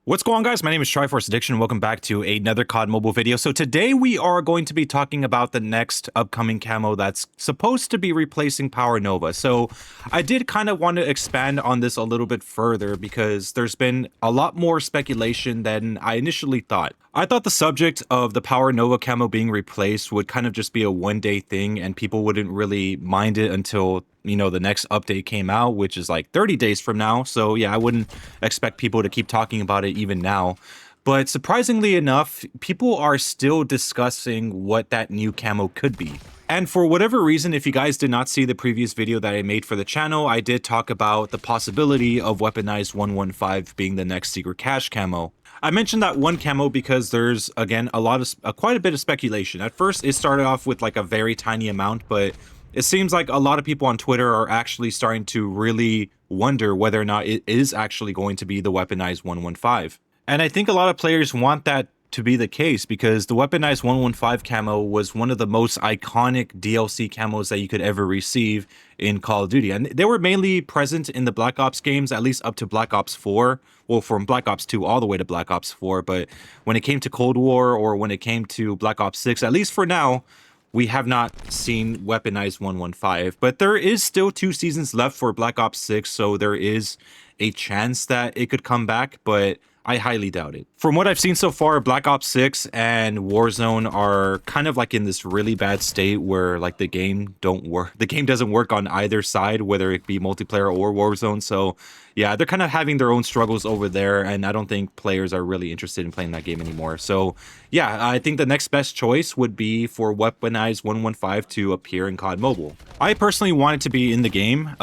What's going on, guys? My name is Triforce Addiction and welcome back to another COD Mobile video. So today we are going to be talking about the next upcoming camo that's supposed to be replacing Power Nova. So I did kind of want to expand on this a little bit further because there's been a lot more speculation than I initially thought. I thought the subject of the Power Nova camo being replaced would kind of just be a one-day thing and people wouldn't really mind it until, you know, the next update came out, which is like 30 days from now. So yeah, I wouldn't expect people to keep talking about it even now. But surprisingly enough, people are still discussing what that new camo could be. And for whatever reason, if you guys did not see the previous video that I made for the channel, I did talk about the possibility of Weaponized 115 being the next secret cache camo. I mentioned that one camo because there's, again, quite a bit of speculation. At first, it started off with like a very tiny amount, but it seems like a lot of people on Twitter are actually starting to really wonder whether or not it is actually going to be the Weaponized 115. And I think a lot of players want that to be the case because the Weaponized 115 camo was one of the most iconic DLC camos that you could ever receive in Call of Duty. And they were mainly present in the Black Ops games, at least up to Black Ops 4. Well, from Black Ops 2 all the way to Black Ops 4. But when it came to Cold War or when it came to Black Ops 6, at least for now, we have not seen Weaponized 115. But there is still 2 seasons left for Black Ops 6, so there is a chance that it could come back, but I highly doubt it. From what I've seen so far, Black Ops 6 and Warzone are kind of like in this really bad state where like the game doesn't work on either side, whether it be multiplayer or Warzone. So yeah, they're kind of having their own struggles over there, and I don't think players are really interested in playing that game anymore. So yeah, I think the next best choice would be for Weaponized 115 to appear in COD Mobile. I personally want it to be in the game,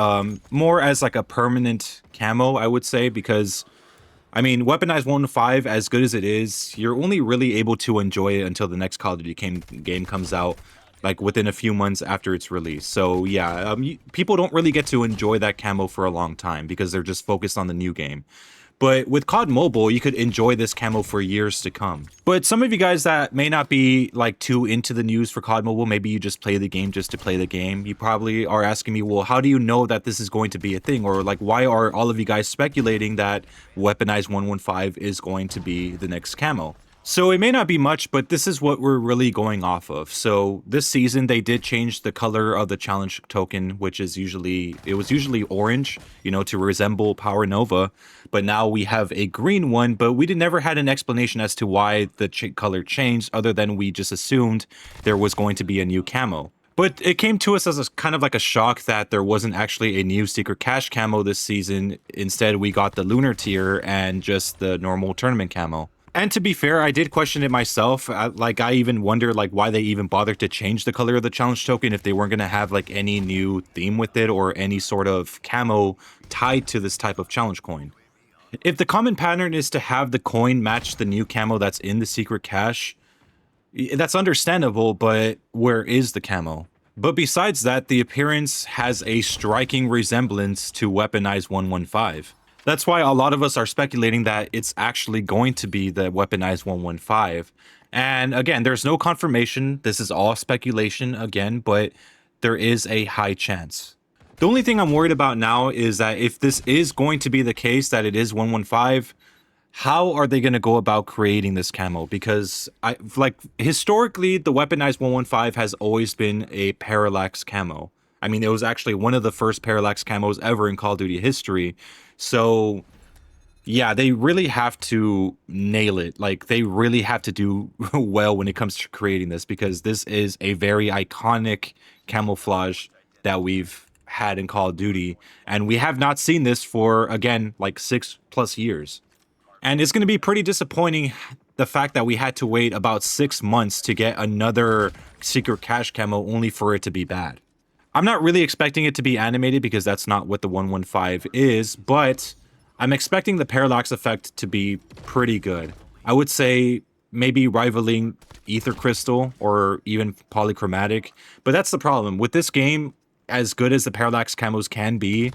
more as like a permanent camo, I would say, because I mean, Weaponized 115, as good as it is, you're only really able to enjoy it until the next Call of Duty game comes out, like within a few months after its release. So yeah, people don't really get to enjoy that camo for a long time because they're just focused on the new game. But with COD Mobile, you could enjoy this camo for years to come. But some of you guys that may not be like too into the news for COD Mobile, maybe you just play the game just to play the game. You probably are asking me, well, how do you know that this is going to be a thing? Or like, why are all of you guys speculating that Weaponized 115 is going to be the next camo? So it may not be much, but this is what we're really going off of. So this season, they did change the color of the challenge token, which is usually orange, you know, to resemble Power Nova. But now we have a green one, but we never had an explanation as to why the color changed, other than we just assumed there was going to be a new camo. But it came to us as a kind of like a shock that there wasn't actually a new secret cache camo this season. Instead, we got the lunar tier and just the normal tournament camo. And to be fair, I did question it myself. I even wonder like why they even bothered to change the color of the challenge token if they weren't going to have like any new theme with it or any sort of camo tied to this type of challenge coin. If the common pattern is to have the coin match the new camo that's in the secret cache, that's understandable, but where is the camo? But besides that, the appearance has a striking resemblance to Weaponized 115. That's why a lot of us are speculating that it's actually going to be the Weaponized 115. And again, there's no confirmation. This is all speculation again, but there is a high chance. The only thing I'm worried about now is that if this is going to be the case, that it is 115, how are they going to go about creating this camo? Because historically, the Weaponized 115 has always been a Parallax camo. I mean, it was actually one of the first Parallax camos ever in Call of Duty history. So yeah, they really have to nail it. Like, they really have to do well when it comes to creating this, because this is a very iconic camouflage that we've had in Call of Duty. And we have not seen this for, again, like 6+ years. And it's going to be pretty disappointing, the fact that we had to wait about 6 months to get another secret cache camo only for it to be bad. I'm not really expecting it to be animated because that's not what the 115 is, but I'm expecting the parallax effect to be pretty good. I would say maybe rivaling Ether Crystal or even polychromatic, but that's the problem. With this game, as good as the parallax camos can be,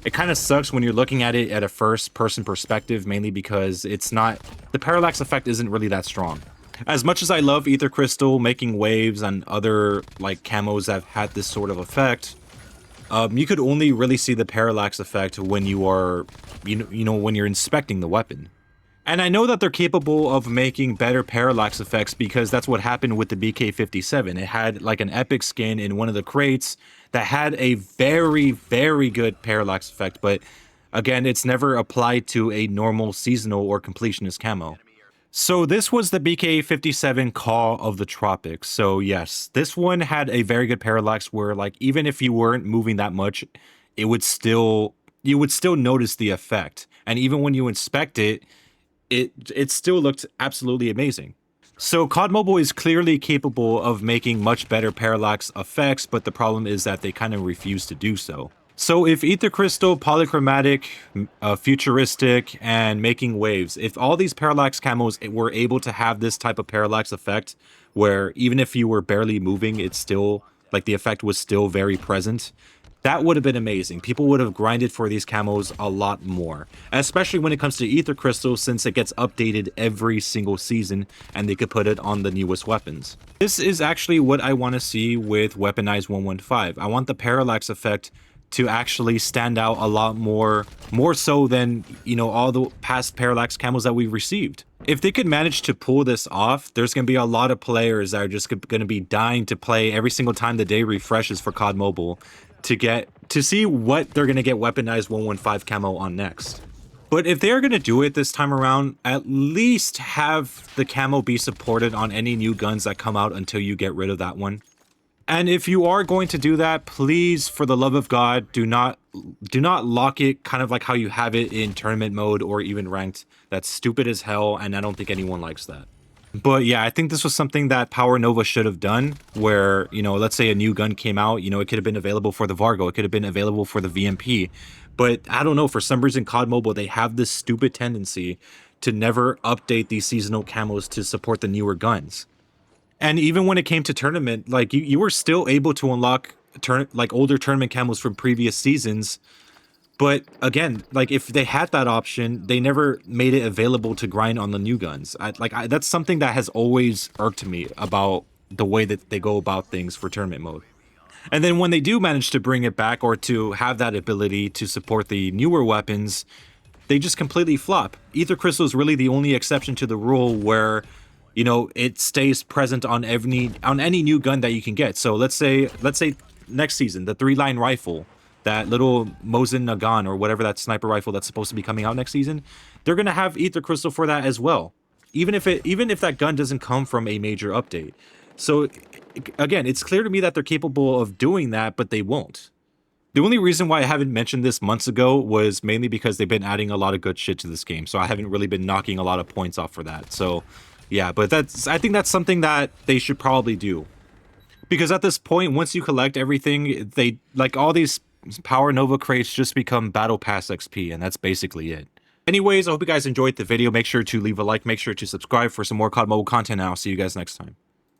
it kind of sucks when you're looking at it at a first-person perspective, mainly because the parallax effect isn't really that strong. As much as I love Ether Crystal, making waves, and other like camos that have had this sort of effect, you could only really see the parallax effect when you are, when you're inspecting the weapon. And I know that they're capable of making better parallax effects because that's what happened with the BK57. It had like an epic skin in one of the crates that had a very, very good parallax effect, but again, it's never applied to a normal seasonal or completionist camo. So this was the BK57 Call of the Tropics. So yes, this one had a very good parallax where like even if you weren't moving that much, it would still you would still notice the effect. And even when you inspect it, it still looked absolutely amazing. So COD Mobile is clearly capable of making much better parallax effects, but the problem is that they kind of refuse to do so. So if Ether Crystal, Polychromatic, Futuristic, and Making Waves, if all these parallax camos were able to have this type of parallax effect, where even if you were barely moving, it's still, like the effect was still very present, that would have been amazing. People would have grinded for these camos a lot more, especially when it comes to Ether Crystal, since it gets updated every single season and they could put it on the newest weapons. This is actually what I want to see with Weaponized 115. I want the parallax effect to actually stand out a lot more so than, you know, all the past parallax camos that we've received. If they could manage to pull this off, there's going to be a lot of players that are just going to be dying to play every single time the day refreshes for COD Mobile to see what they're going to get Weaponized 115 camo on next. But if they're going to do it this time around, at least have the camo be supported on any new guns that come out until you get rid of that one. And if you are going to do that, please, for the love of God, do not lock it kind of like how you have it in tournament mode or even ranked. That's stupid as hell, and I don't think anyone likes that. But yeah, I think this was something that Power Nova should have done, where, you know, let's say a new gun came out, you know, it could have been available for the Vargo, it could have been available for the VMP. But I don't know, for some reason, COD Mobile, they have this stupid tendency to never update these seasonal camos to support the newer guns. And even when it came to tournament, like you were still able to unlock like older tournament camos from previous seasons. But again, like if they had that option, they never made it available to grind on the new guns. That's something that has always irked me about the way that they go about things for tournament mode. And then when they do manage to bring it back or to have that ability to support the newer weapons, they just completely flop. Ether Crystal is really the only exception to the rule where, you know, it stays present on any new gun that you can get. So let's say next season, the 3-line rifle, that little Mosin Nagant or whatever that sniper rifle that's supposed to be coming out next season, they're gonna have Ether Crystal for that as well, even if that gun doesn't come from a major update. So again, it's clear to me that they're capable of doing that, but they won't. The only reason why I haven't mentioned this months ago was mainly because they've been adding a lot of good shit to this game, so I haven't really been knocking a lot of points off for that. So yeah, but I think that's something that they should probably do. Because at this point, once you collect everything, they, like, all these Power Nova crates just become Battle Pass XP, and that's basically it. Anyways, I hope you guys enjoyed the video. Make sure to leave a like, make sure to subscribe for some more COD Mobile content, and I'll see you guys next time.